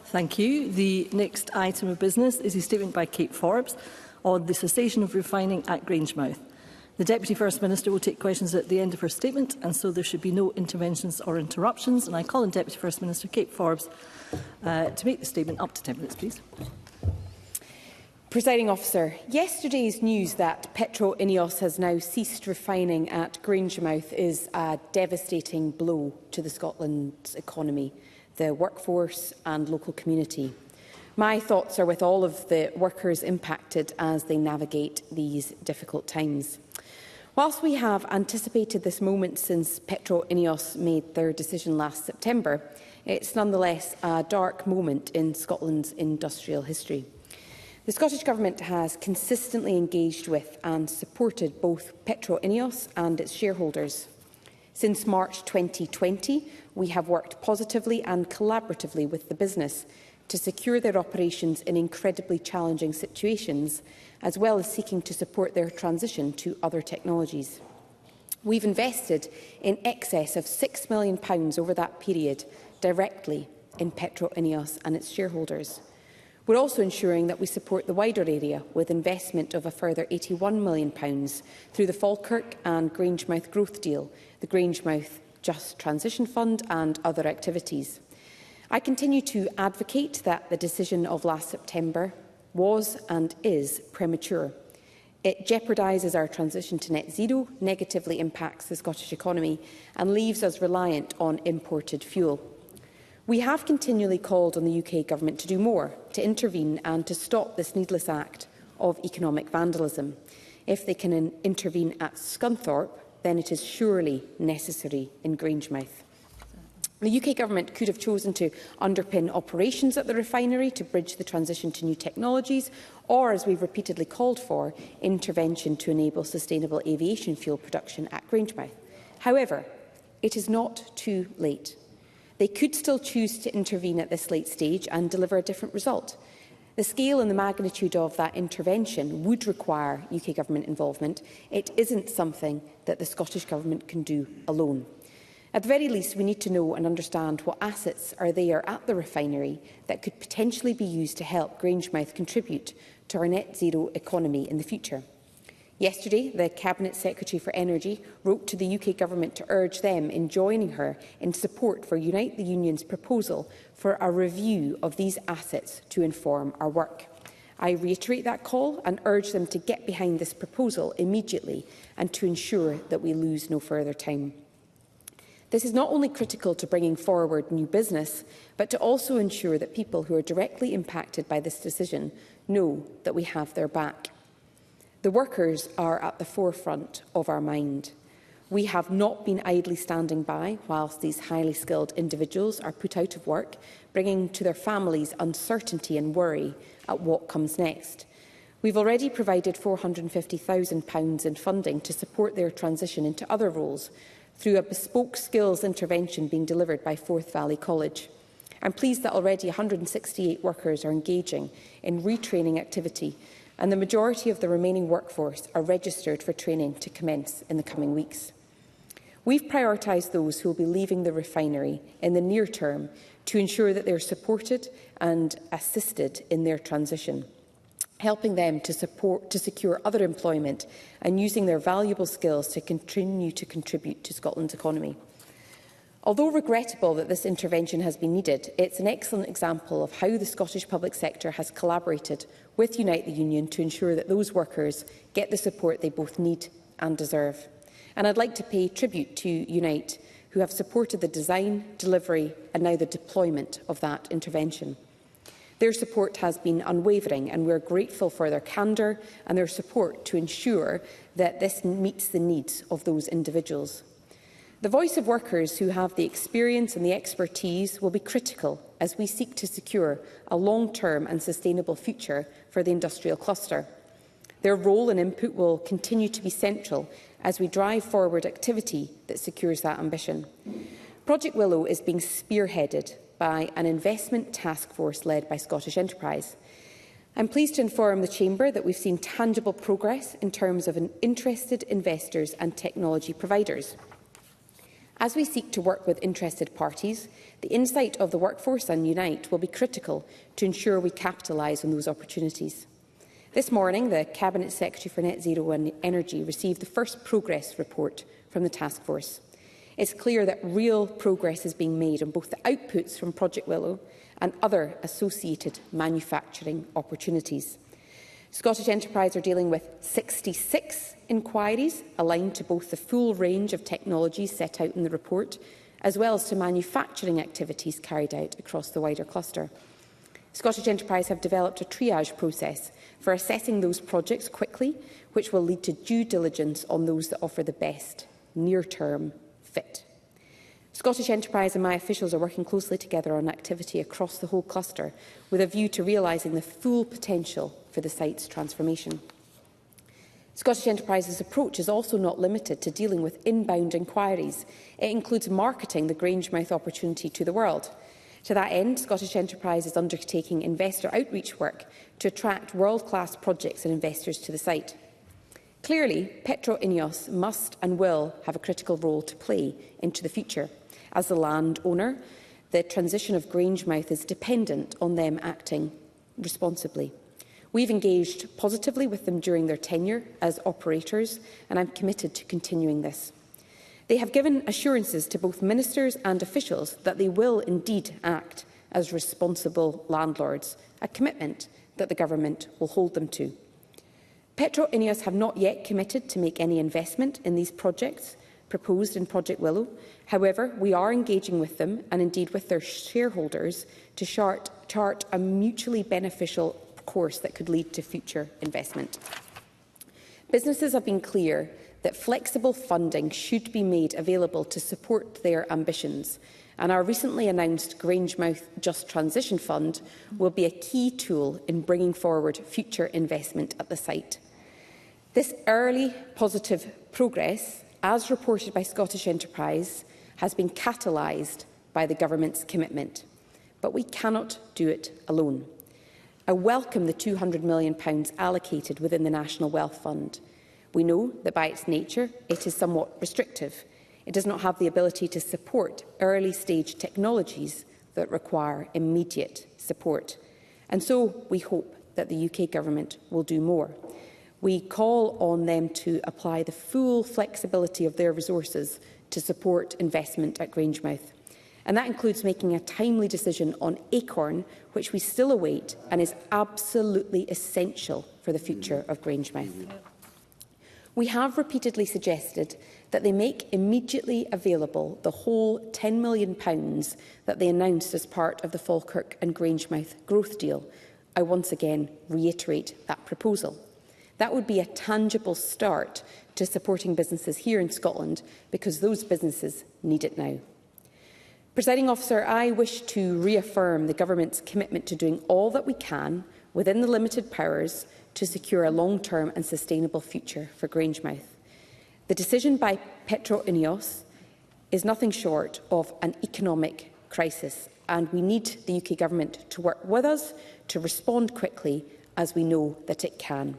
Thank you. The next item of business is a statement by Kate Forbes on the cessation of refining at Grangemouth. The Deputy First Minister will take questions at the end of her statement, and so there should be no interventions or interruptions. And I call on Deputy First Minister Kate Forbes to make the statement. Up to 10 minutes, please. Presiding Officer, yesterday's news that Petro Ineos has now ceased refining at Grangemouth is a devastating blow to the Scotland's economy, the workforce and local community. My thoughts are with all of the workers impacted as they navigate these difficult times. Whilst we have anticipated this moment since Petro Ineos made their decision last September, it's nonetheless a dark moment in Scotland's industrial history. The Scottish Government has consistently engaged with and supported both Petro Ineos and its shareholders. Since March 2020, we have worked positively and collaboratively with the business to secure their operations in incredibly challenging situations, as well as seeking to support their transition to other technologies. We've invested in excess of £6 million over that period directly in Petro Ineos and its shareholders. We're also ensuring that we support the wider area with investment of a further £81 million through the Falkirk and Grangemouth Growth Deal, the Grangemouth Just Transition Fund and other activities. I continue to advocate that the decision of last September was and is premature. It jeopardises our transition to net zero, negatively impacts the Scottish economy and leaves us reliant on imported fuel. We have continually called on the UK Government to do more, to intervene and to stop this needless act of economic vandalism. If they can intervene at Scunthorpe, then it is surely necessary in Grangemouth. The UK Government could have chosen to underpin operations at the refinery to bridge the transition to new technologies, or, as we've repeatedly called for, intervention to enable sustainable aviation fuel production at Grangemouth. However, it is not too late. They could still choose to intervene at this late stage and deliver a different result. The scale and the magnitude of that intervention would require UK Government involvement. It isn't something that the Scottish Government can do alone. At the very least, we need to know and understand what assets are there at the refinery that could potentially be used to help Grangemouth contribute to our net zero economy in the future. Yesterday, the Cabinet Secretary for Energy wrote to the UK Government to urge them in joining her in support for Unite the Union's proposal for a review of these assets to inform our work. I reiterate that call and urge them to get behind this proposal immediately and to ensure that we lose no further time. This is not only critical to bringing forward new business, but to also ensure that people who are directly impacted by this decision know that we have their back. The workers are at the forefront of our mind. We have not been idly standing by whilst these highly skilled individuals are put out of work, bringing to their families uncertainty and worry at what comes next. We've already provided £450,000 in funding to support their transition into other roles, through a bespoke skills intervention being delivered by Forth Valley College. I'm pleased that already 168 workers are engaging in retraining activity, and the majority of the remaining workforce are registered for training to commence in the coming weeks. We've prioritised those who will be leaving the refinery in the near term to ensure that they are supported and assisted in their transition, helping them to secure other employment and using their valuable skills to continue to contribute to Scotland's economy. Although regrettable that this intervention has been needed, it's an excellent example of how the Scottish public sector has collaborated with Unite the Union to ensure that those workers get the support they both need and deserve. And I'd like to pay tribute to Unite, who have supported the design, delivery and now the deployment of that intervention. Their support has been unwavering, and we are grateful for their candour and their support to ensure that this meets the needs of those individuals. The voice of workers who have the experience and the expertise will be critical as we seek to secure a long-term and sustainable future for the industrial cluster. Their role and input will continue to be central as we drive forward activity that secures that ambition. Project Willow is being spearheaded by an investment task force led by Scottish Enterprise. I'm pleased to inform the Chamber that we've seen tangible progress in terms of interested investors and technology providers. As we seek to work with interested parties, the insight of the workforce and Unite will be critical to ensure we capitalise on those opportunities. This morning, the Cabinet Secretary for Net Zero and Energy received the first progress report from the task force. It's clear that real progress is being made on both the outputs from Project Willow and other associated manufacturing opportunities. Scottish Enterprise are dealing with 66 inquiries aligned to both the full range of technologies set out in the report, as well as to manufacturing activities carried out across the wider cluster. Scottish Enterprise have developed a triage process for assessing those projects quickly, which will lead to due diligence on those that offer the best near-term fit. Scottish Enterprise and my officials are working closely together on activity across the whole cluster with a view to realising the full potential for the site's transformation. Scottish Enterprise's approach is also not limited to dealing with inbound inquiries. It includes marketing the Grangemouth opportunity to the world. To that end, Scottish Enterprise is undertaking investor outreach work to attract world-class projects and investors to the site. Clearly, Petro-INEOS must and will have a critical role to play into the future. As the landowner, the transition of Grangemouth is dependent on them acting responsibly. We've engaged positively with them during their tenure as operators, and I'm committed to continuing this. They have given assurances to both ministers and officials that they will indeed act as responsible landlords, a commitment that the government will hold them to. Petro-INEOS have not yet committed to make any investment in these projects proposed in Project Willow. However, we are engaging with them and indeed with their shareholders to chart a mutually beneficial course that could lead to future investment. Businesses have been clear that flexible funding should be made available to support their ambitions, and our recently announced Grangemouth Just Transition Fund will be a key tool in bringing forward future investment at the site. This early positive progress, as reported by Scottish Enterprise, has been catalysed by the government's commitment, but we cannot do it alone. I welcome the £200 million allocated within the National Wealth Fund. We know that by its nature it is somewhat restrictive. It does not have the ability to support early-stage technologies that require immediate support. And so we hope that the UK Government will do more. We call on them to apply the full flexibility of their resources to support investment at Grangemouth. And that includes making a timely decision on Acorn, which we still await and is absolutely essential for the future of Grangemouth. We have repeatedly suggested that they make immediately available the whole £10 million that they announced as part of the Falkirk and Grangemouth growth deal. I once again reiterate that proposal. That would be a tangible start to supporting businesses here in Scotland, because those businesses need it now. Presiding Officer, I wish to reaffirm the Government's commitment to doing all that we can within the limited powers to secure a long-term and sustainable future for Grangemouth. The decision by Petro-INEOS is nothing short of an economic crisis, and we need the UK Government to work with us to respond quickly, as we know that it can.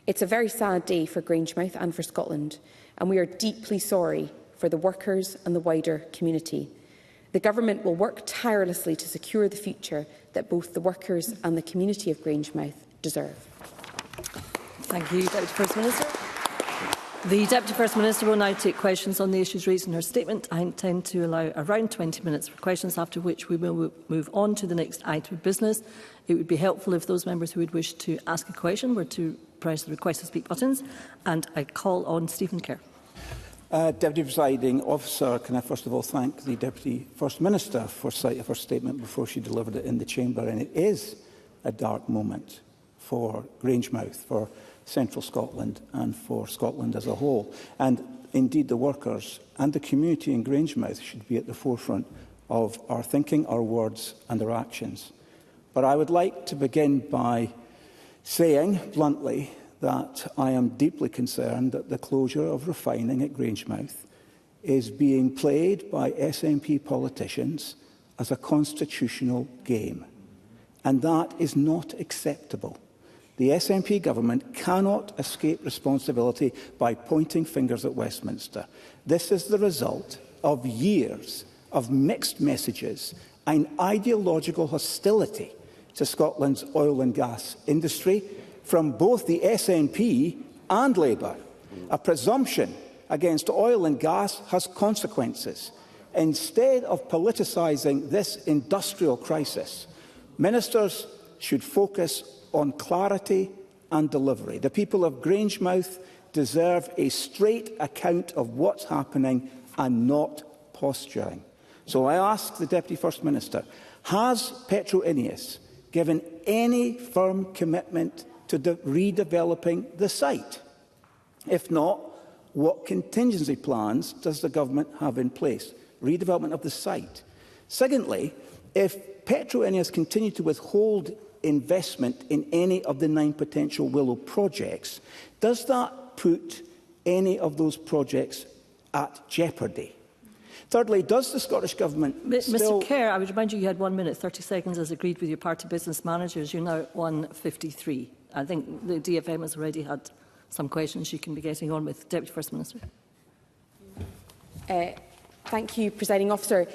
It's a very sad day for Grangemouth and for Scotland, and we are deeply sorry for the workers and the wider community. The Government will work tirelessly to secure the future that both the workers and the community of Grangemouth deserve. Thank you, Deputy First Minister. The Deputy First Minister will now take questions on the issues raised in her statement. I intend to allow around 20 minutes for questions, after which we will move on to the next item of business. It would be helpful if those members who would wish to ask a question were to press the request to speak buttons. And I call on Stephen Kerr. Deputy Presiding Officer, can I first of all thank the Deputy First Minister for sight of her statement before she delivered it in the Chamber. And it is a dark moment for Grangemouth, for Central Scotland and for Scotland as a whole. And indeed the workers and the community in Grangemouth should be at the forefront of our thinking, our words and our actions. But I would like to begin by saying bluntly that I am deeply concerned that the closure of refining at Grangemouth is being played by SNP politicians as a constitutional game. And that is not acceptable. The SNP government cannot escape responsibility by pointing fingers at Westminster. This is the result of years of mixed messages and ideological hostility to Scotland's oil and gas industry from both the SNP and Labour. A presumption against oil and gas has consequences. Instead of politicising this industrial crisis, ministers should focus on clarity and delivery. The people of Grangemouth deserve a straight account of what's happening and not posturing. So I ask the Deputy First Minister, has Petro Ineos given any firm commitment to redeveloping the site? If not, what contingency plans does the government have in place? Redevelopment of the site. Secondly, if Petro Ineos continue to withhold investment in any of the 9 potential Willow projects, does that put any of those projects at jeopardy? Thirdly, does the Scottish Government still... Mr Kerr, I would remind you had 1 minute 30 seconds as agreed with your party business managers. You're now at 1:53. I think the DFM has already had some questions you can be getting on with. Deputy First Minister. Thank you, Presiding Officer.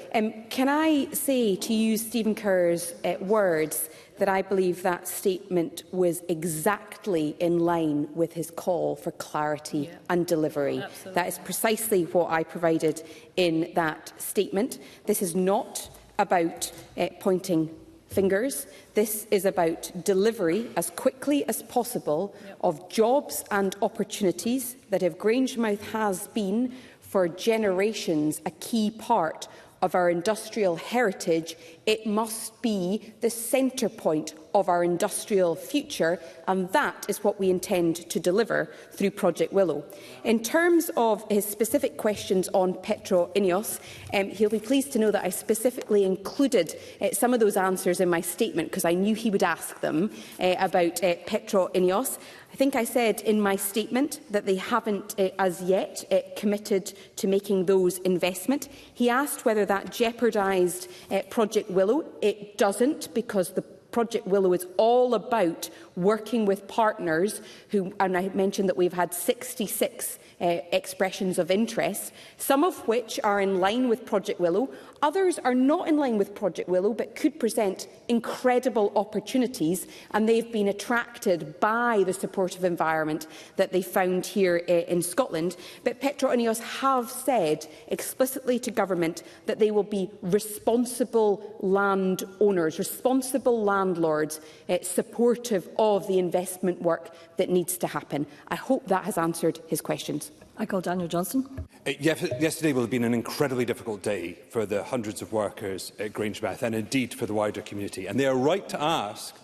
Can I say, to use Stephen Kerr's words, that I believe that statement was exactly in line with his call for clarity and delivery. Absolutely. That is precisely what I provided in that statement. This is not about pointing fingers. This is about delivery as quickly as possible of jobs and opportunities that, if Grangemouth has been for generations a key part of our industrial heritage, it must be the centre point of our industrial future, and that is what we intend to deliver through Project Willow. In terms of his specific questions on Petro Ineos, he'll be pleased to know that I specifically included some of those answers in my statement because I knew he would ask them about Petro Ineos. I think I said in my statement that they haven't as yet committed to making those investments. He asked whether that jeopardised Project Willow. It doesn't, because the Project Willow is all about working with partners who, and I mentioned that we've had 66 expressions of interest, some of which are in line with Project Willow. Others are not in line with Project Willow but could present incredible opportunities, and they've been attracted by the supportive environment that they found here in Scotland. But Petro Ineos have said explicitly to government that they will be responsible landowners, responsible landlords, supportive of the investment work that needs to happen. I hope that has answered his questions. I call Daniel Johnson. Yesterday will have been an incredibly difficult day for the hundreds of workers at Grangemouth and indeed for the wider community. And they are right to ask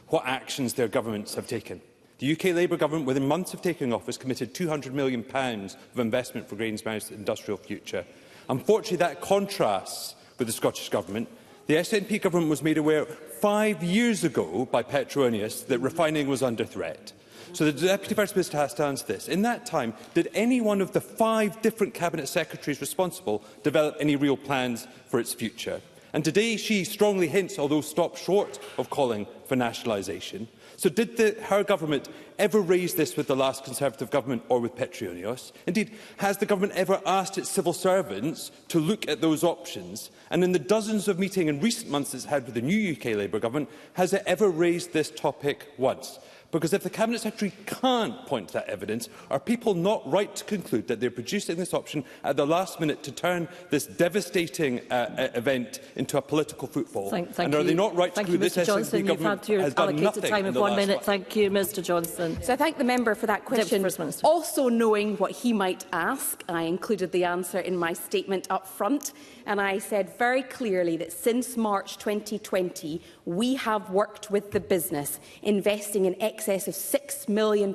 what actions their governments have taken. The UK Labour government, within months of taking office, committed £200 million of investment for Grangemouth's industrial future. Unfortunately, that contrasts with the Scottish Government. The SNP government was made aware 5 years ago by Petro Ineos that refining was under threat. So the Deputy First Minister has to answer this. In that time, did any one of the 5 different Cabinet Secretaries responsible develop any real plans for its future? And today she strongly hints, although stopped short of calling for nationalisation. So did her government ever raise this with the last Conservative government or with Petro Ineos? Indeed, has the government ever asked its civil servants to look at those options? And in the dozens of meetings in recent months it's had with the new UK Labour government, has it ever raised this topic once? Because if the Cabinet Secretary can't point to that evidence, are people not right to conclude that they're producing this option at the last minute to turn this devastating event into a political football? Thank and you. are they not right Thank to conclude you, this Mr. SNP Johnson. government You've has had your done allocated nothing time in of the 1 last minute. month? Thank you, Mr. Johnson. So I thank the member for that question. Also knowing what he might ask, I included the answer in my statement up front, and I said very clearly that since March 2020, we have worked with the business, investing in excess of £6 million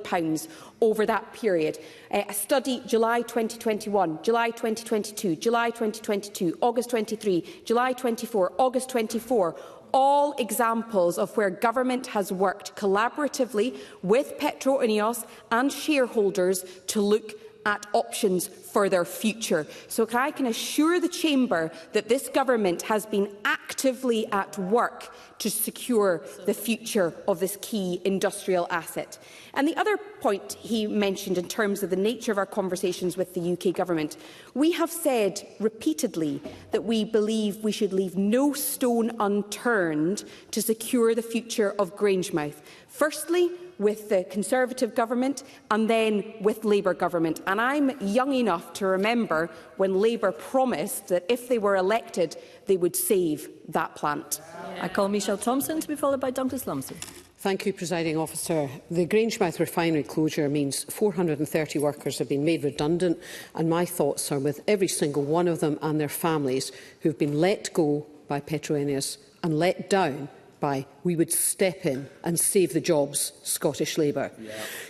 over that period. A study, July 2021, July 2022, July 2022, August 23, July 24, August 24, all examples of where government has worked collaboratively with Petro Ineos and shareholders to look at options for their future. So I can assure the Chamber that this government has been active actively at work to secure the future of this key industrial asset. And the other point he mentioned in terms of the nature of our conversations with the UK Government, we have said repeatedly that we believe we should leave no stone unturned to secure the future of Grangemouth. Firstly, with the Conservative government and then with Labour government. And I'm young enough to remember when Labour promised that if they were elected, they would save that plant. I call Michelle Thompson to be followed by Douglas Lumsden. Thank you, Presiding Officer. The Grangemouth refinery closure means 430 workers have been made redundant, and my thoughts are with every single one of them and their families who have been let go by Petro Ineos and let down by "we would step in and save the jobs" Scottish Labour.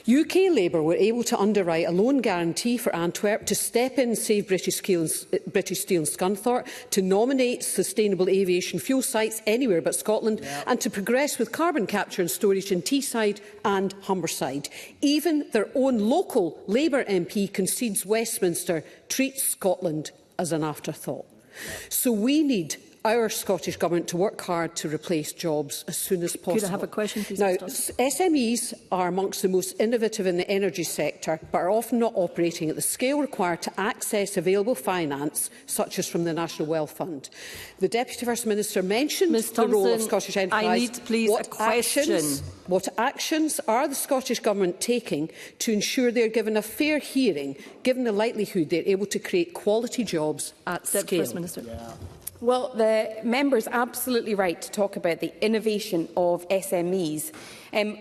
UK Labour were able to underwrite a loan guarantee for Antwerp, to step in and save British Steel and Scunthorpe, to nominate sustainable aviation fuel sites anywhere but Scotland, and to progress with carbon capture and storage in Teesside and Humberside. Even their own local Labour MP concedes Westminster treats Scotland as an afterthought. So we need our Scottish Government to work hard to replace jobs as soon as possible. Could I have a question, please? Now, SMEs are amongst the most innovative in the energy sector, but are often not operating at the scale required to access available finance, such as from the National Wealth Fund. The Deputy First Minister mentioned the role of Scottish Enterprise. I need, please, a question. What actions are the Scottish Government taking to ensure they are given a fair hearing, given the likelihood they are able to create quality jobs at Deputy scale? First Minister. Well, the member is absolutely right to talk about the innovation of SMEs.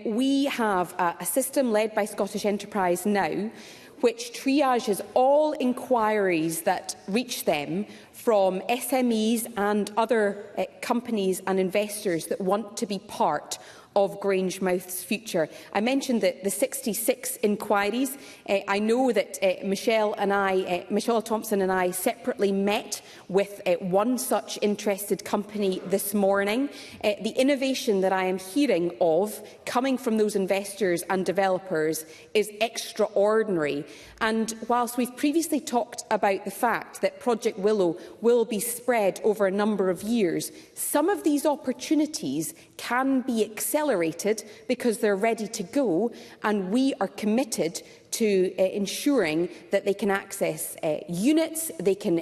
We have a system led by Scottish Enterprise now, which triages all inquiries that reach them from SMEs and other companies and investors that want to be part of Grangemouth's future. I mentioned the 66 inquiries. I know that Michelle Thompson and I separately met with one such interested company this morning. The innovation that I am hearing of coming from those investors and developers is extraordinary. And whilst we've previously talked about the fact that Project Willow will be spread over a number of years, some of these opportunities can be accelerated because they're ready to go, and we are committed to ensuring that they can access units, they can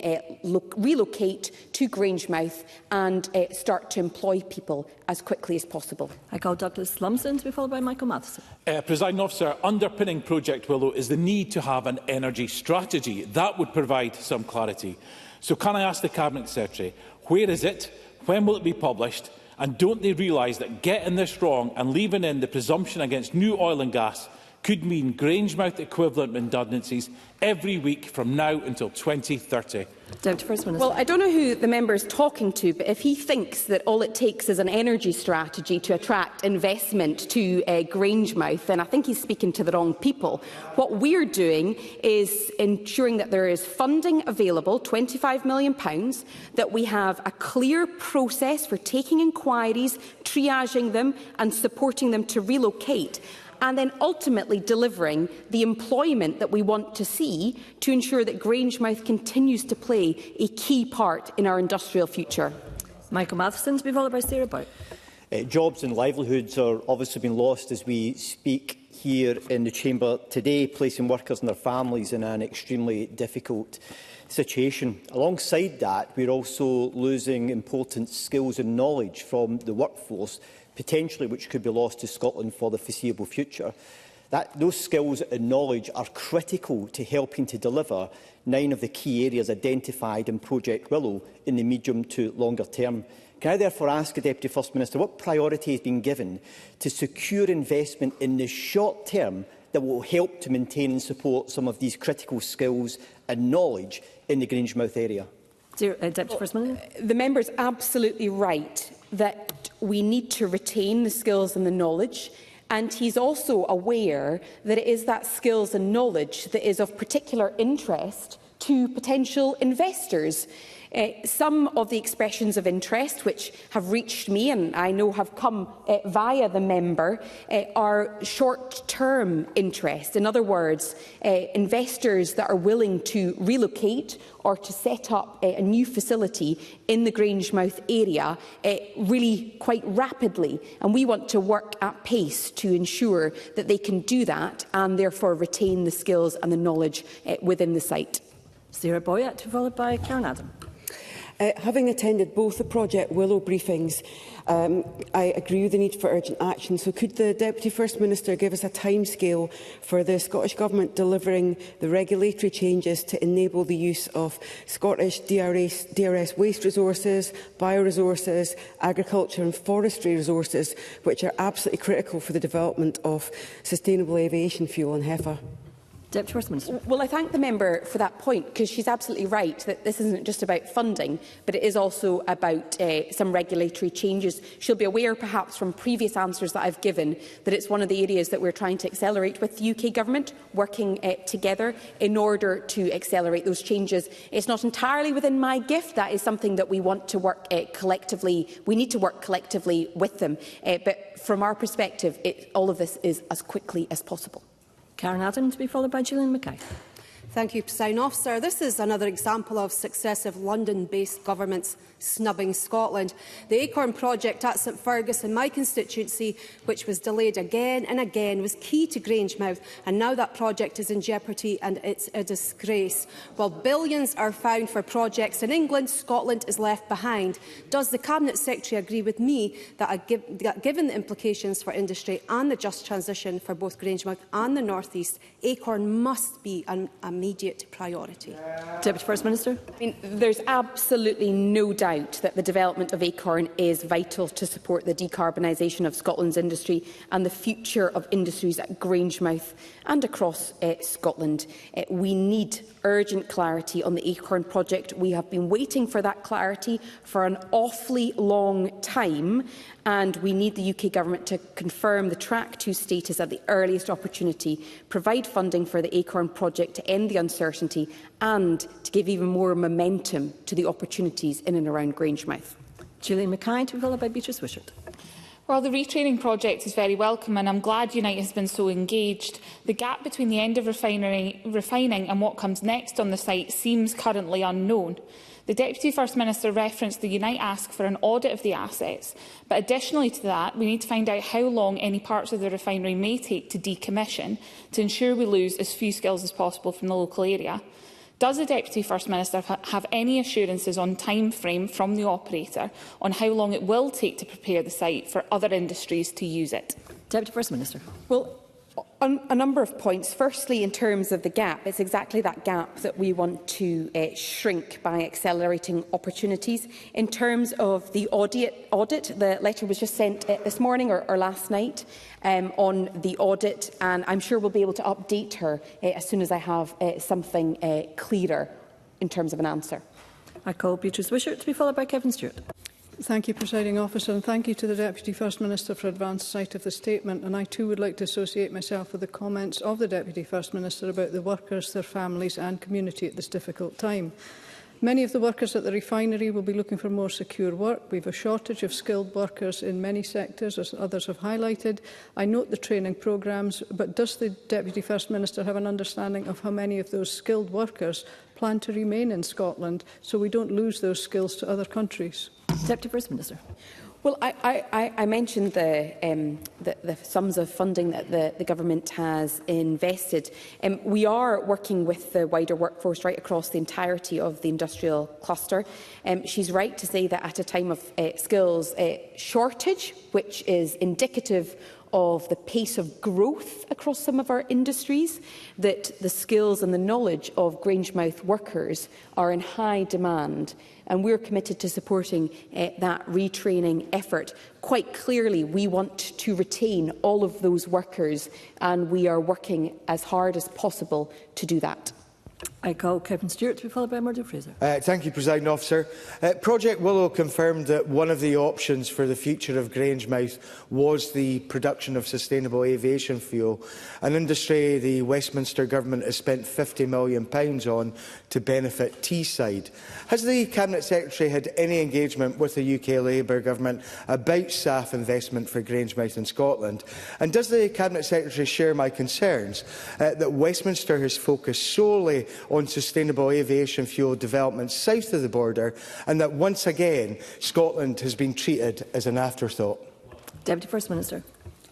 relocate to Grangemouth and start to employ people as quickly as possible. I call Douglas Lumsden to be followed by Michael Matheson. Presiding Officer, underpinning Project Willow is the need to have an energy strategy. That would provide some clarity. So can I ask the Cabinet Secretary, where is it? When will it be published? And don't they realise that getting this wrong and leaving in the presumption against new oil and gas could mean Grangemouth equivalent redundancies every week from now until 2030? Deputy First Minister. Well, I don't know who the member is talking to, but if he thinks that all it takes is an energy strategy to attract investment to Grangemouth, then I think he's speaking to the wrong people. What we're doing is ensuring that there is funding available, £25 million, that we have a clear process for taking inquiries, triaging them and supporting them to relocate, and then ultimately delivering the employment that we want to see to ensure that Grangemouth continues to play a key part in our industrial future. Michael Matheson to be followed by Sarah Bout. Jobs and livelihoods are obviously being lost as we speak here in the Chamber today, placing workers and their families in an extremely difficult situation. Alongside that, we're also losing important skills and knowledge from the workforce, potentially which could be lost to Scotland for the foreseeable future. Those skills and knowledge are critical to helping to deliver 9 of the key areas identified in Project Willow in the medium to longer term. Can I therefore ask the Deputy First Minister what priority has been given to secure investment in the short term that will help to maintain and support some of these critical skills and knowledge in the Grangemouth area? Deputy First Minister. The member is absolutely right that we need to retain the skills and the knowledge, and he's also aware that it is that skills and knowledge that is of particular interest to potential investors. Some of the expressions of interest which have reached me and I know have come via the member are short-term interest. In other words, investors that are willing to relocate or to set up a new facility in the Grangemouth area really quite rapidly. And we want to work at pace to ensure that they can do that and therefore retain the skills and the knowledge within the site. Sarah Boyatt, followed by Karen Adam. Having attended both the Project Willow briefings, I agree with the need for urgent action. So could the Deputy First Minister give us a timescale for the Scottish Government delivering the regulatory changes to enable the use of Scottish DRS waste resources, bioresources, agriculture and forestry resources, which are absolutely critical for the development of sustainable aviation fuel in Heifer? Deputy First Minister. Well, I thank the member for that point, because she's absolutely right that this isn't just about funding, but it is also about some regulatory changes. She'll be aware, perhaps, from previous answers that I've given, that it's one of the areas that we're trying to accelerate with the UK Government, working together in order to accelerate those changes. It's not entirely within my gift. That is something that we want to work collectively. We need to work collectively with them. But from our perspective, all of this is as quickly as possible. Karen Adam, to be followed by Gillian Mackay. Thank you, Presiding Officer. This is another example of successive London-based governments snubbing Scotland. The Acorn project at St Fergus in my constituency, which was delayed again and again, was key to Grangemouth, and now that project is in jeopardy and it's a disgrace. While billions are found for projects in England, Scotland is left behind. Does the Cabinet Secretary agree with me that given the implications for industry and the just transition for both Grangemouth and the North East, Acorn must be an immediate priority? Deputy First Minister. There's absolutely no doubt that the development of Acorn is vital to support the decarbonisation of Scotland's industry and the future of industries at Grangemouth and across Scotland. We need urgent clarity on the Acorn project. We have been waiting for that clarity for an awfully long time, and we need the UK Government to confirm the Track 2 status at the earliest opportunity, provide funding for the Acorn project to end the uncertainty and to give even more momentum to the opportunities in and around Grangemouth. Gillian Mackay, to be followed by Beatrice Wishart. Well, the retraining project is very welcome, and I'm glad Unite has been so engaged. The gap between the end of refining and what comes next on the site seems currently unknown. The Deputy First Minister referenced the Unite ask for an audit of the assets, but additionally to that, we need to find out how long any parts of the refinery may take to decommission to ensure we lose as few skills as possible from the local area. Does the Deputy First Minister have any assurances on time frame from the operator on how long it will take to prepare the site for other industries to use it? Deputy First Minister. Well, on a number of points. Firstly, in terms of the gap, it's exactly that gap that we want to shrink by accelerating opportunities. In terms of the audit, the letter was just sent this morning or last night on the audit, and I'm sure we'll be able to update her as soon as I have something clearer in terms of an answer. I call Beatrice Wishart, to be followed by Kevin Stewart. Thank you, Presiding Officer, and thank you to the Deputy First Minister for advance sight of the statement. And I too would like to associate myself with the comments of the Deputy First Minister about the workers, their families and community at this difficult time. Many of the workers at the refinery will be looking for more secure work. We have a shortage of skilled workers in many sectors, as others have highlighted. I note the training programmes, but does the Deputy First Minister have an understanding of how many of those skilled workers plan to remain in Scotland so we don't lose those skills to other countries? Deputy First Minister. Well, I mentioned the sums of funding that the Government has invested. We are working with the wider workforce right across the entirety of the industrial cluster. She's right to say that at a time of skills shortage, which is indicative of the pace of growth across some of our industries, that the skills and the knowledge of Grangemouth workers are in high demand. And we're committed to supporting that retraining effort. Quite clearly, we want to retain all of those workers, and we are working as hard as possible to do that. I call Kevin Stewart to be followed by Murdo Fraser. Thank you, Presiding Officer. Project Willow confirmed that one of the options for the future of Grangemouth was the production of sustainable aviation fuel, an industry the Westminster Government has spent £50 million on to benefit Teesside. Has the Cabinet Secretary had any engagement with the UK Labour Government about SAF investment for Grangemouth in Scotland? And does the Cabinet Secretary share my concerns that Westminster has focused solely on sustainable aviation fuel development south of the border, and that once again Scotland has been treated as an afterthought? Deputy First Minister.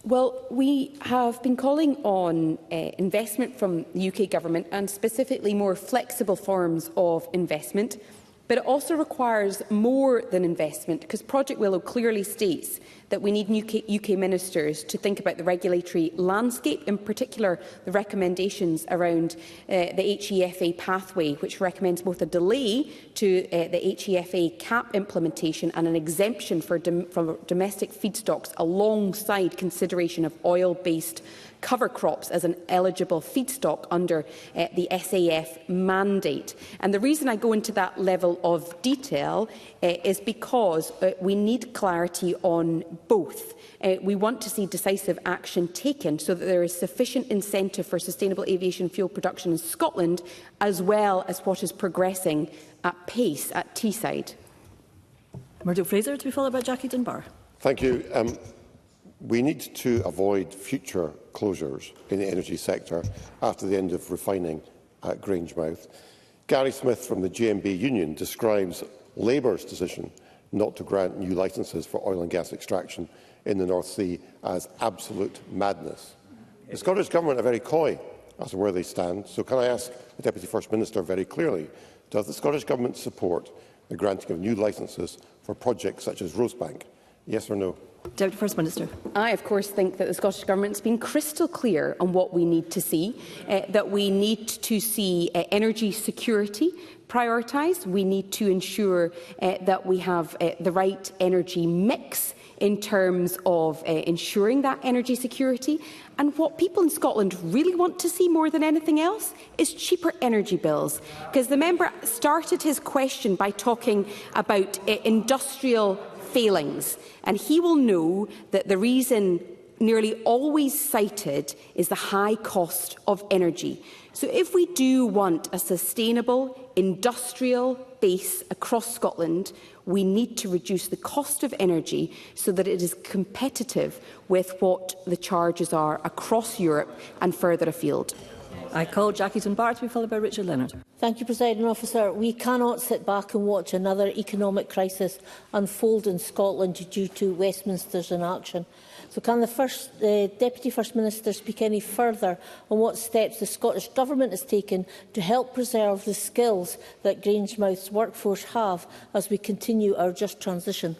Well, we have been calling on investment from the UK Government, and specifically more flexible forms of investment, but it also requires more than investment, because Project Willow clearly states that we need UK ministers to think about the regulatory landscape, in particular the recommendations around the HEFA pathway, which recommends both a delay to the HEFA cap implementation and an exemption for domestic feedstocks, alongside consideration of oil-based cover crops as an eligible feedstock under the SAF mandate. And the reason I go into that level of detail is because we need clarity on both. We want to see decisive action taken so that there is sufficient incentive for sustainable aviation fuel production in Scotland, as well as what is progressing at pace at Teesside. Murdo Fraser to be followed by Jackie Dunbar. Thank you. We need to avoid future closures in the energy sector after the end of refining at Grangemouth. Gary Smith from the GMB Union describes Labour's decision not to grant new licences for oil and gas extraction in the North Sea as absolute madness. The Scottish Government are very coy as to where they stand, so can I ask the Deputy First Minister very clearly, does the Scottish Government support the granting of new licences for projects such as Rosebank? Yes or no? Deputy First Minister. I, of course, think that the Scottish Government has been crystal clear on what we need to see, that we need to see energy security prioritised. We need to ensure that we have the right energy mix in terms of ensuring that energy security. And what people in Scotland really want to see more than anything else is cheaper energy bills. Because the member started his question by talking about industrial failings, and he will know that the reason nearly always cited is the high cost of energy. So if we do want a sustainable industrial base across Scotland, we need to reduce the cost of energy so that it is competitive with what the charges are across Europe and further afield. I call Jackie Dunbar to be followed by Richard Leonard. Thank you, Presiding Officer. We cannot sit back and watch another economic crisis unfold in Scotland due to Westminster's inaction. So can the Deputy First Minister speak any further on what steps the Scottish Government has taken to help preserve the skills that Grangemouth's workforce have as we continue our just transition?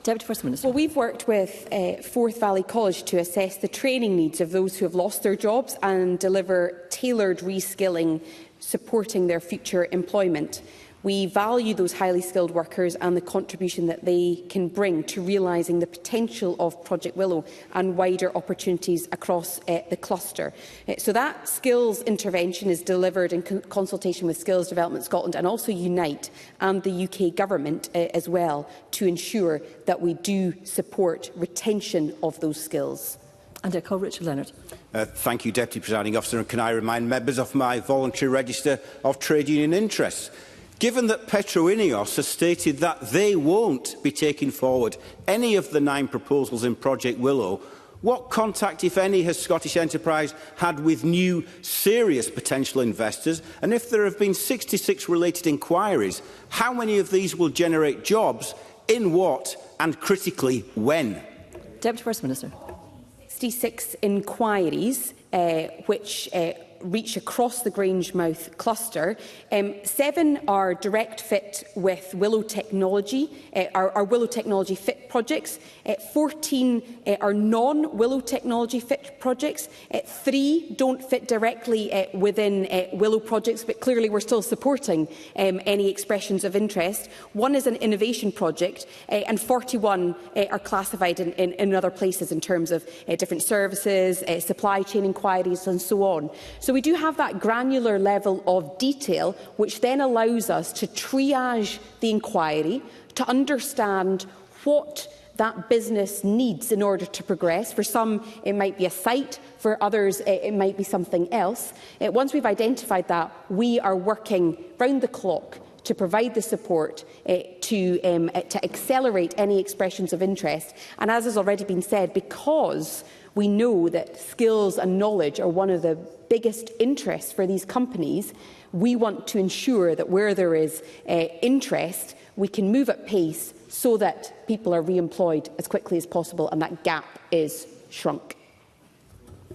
Deputy First Minister. Well, we've worked with Forth Valley College to assess the training needs of those who have lost their jobs and deliver tailored reskilling supporting their future employment. We value those highly skilled workers and the contribution that they can bring to realising the potential of Project Willow and wider opportunities across the cluster. So that skills intervention is delivered in consultation with Skills Development Scotland and also Unite and the UK Government as well, to ensure that we do support retention of those skills. And I call Richard Leonard. Thank you, Deputy Presiding Officer. And can I remind members of my voluntary register of trade union interests? Given that Petro Ineos has stated that they won't be taking forward any of the 9 proposals in Project Willow, what contact, if any, has Scottish Enterprise had with new, serious potential investors? And if there have been 66 related inquiries, how many of these will generate jobs, in what, and critically, when? Deputy First Minister. 66 inquiries, which reach across the Grangemouth cluster. 7 are direct fit with Willow Technology, our Willow Technology fit projects. 14 are non-Willow Technology fit projects. 3 don't fit directly within Willow projects, but clearly we're still supporting any expressions of interest. 1 is an innovation project, and 41 are classified in other places in terms of different services, supply chain inquiries and so on. So we do have that granular level of detail, which then allows us to triage the inquiry, to understand what that business needs in order to progress. For some, it might be a site. For others, it might be something else. Once we've identified that, we are working round the clock to provide the support to accelerate any expressions of interest. And as has already been said, because we know that skills and knowledge are one of the biggest interests for these companies, we want to ensure that where there is interest, we can move at pace so that people are re-employed as quickly as possible and that gap is shrunk.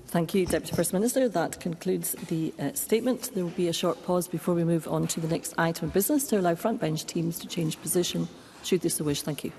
Thank you, Deputy First Minister. That concludes the statement. There will be a short pause before we move on to the next item of business to allow frontbench teams to change position, should they so wish. Thank you.